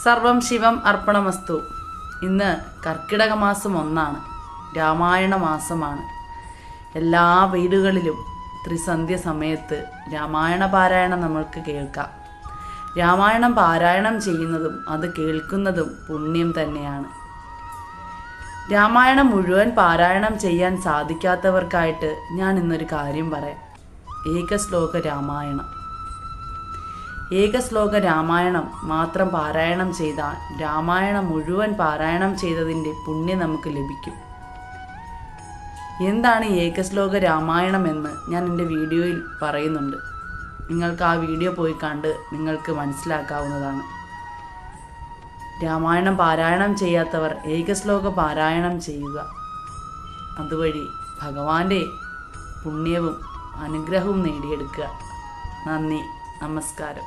സർവം ശിവം അർപ്പണമസ്തു. ഇന്ന് കർക്കിടക മാസം 1 രാമായണ മാസമാണ്. എല്ലാ വീടുകളിലും ത്രിസന്ധ്യ സമയത്ത് രാമായണ പാരായണം നമ്മൾക്ക് കേൾക്കാം. രാമായണം പാരായണം ചെയ്യുന്നതും അത് കേൾക്കുന്നതും പുണ്യം തന്നെയാണ്. രാമായണം മുഴുവൻ പാരായണം ചെയ്യാൻ സാധിക്കാത്തവർക്കായിട്ട് ഞാൻ ഇന്നൊരു കാര്യം പറയാം. ഏകശ്ലോക രാമായണം. ഏകശ്ലോക രാമായണം മാത്രം പാരായണം ചെയ്താൽ രാമായണം മുഴുവൻ പാരായണം ചെയ്തതിൻ്റെ പുണ്യം നമുക്ക് ലഭിക്കും. എന്താണ് ഏകശ്ലോക രാമായണം എന്ന് ഞാൻ എൻ്റെ വീഡിയോയിൽ പറയുന്നുണ്ട്. നിങ്ങൾക്ക് ആ വീഡിയോ പോയി കണ്ട് നിങ്ങൾക്ക് മനസ്സിലാക്കാവുന്നതാണ്. രാമായണം പാരായണം ചെയ്യാത്തവർ ഏകശ്ലോക പാരായണം ചെയ്യുക. അതുവഴി ഭഗവാന്റെ പുണ്യവും അനുഗ്രഹവും നേടിയെടുക്കുക. നന്ദി, നമസ്കാരം.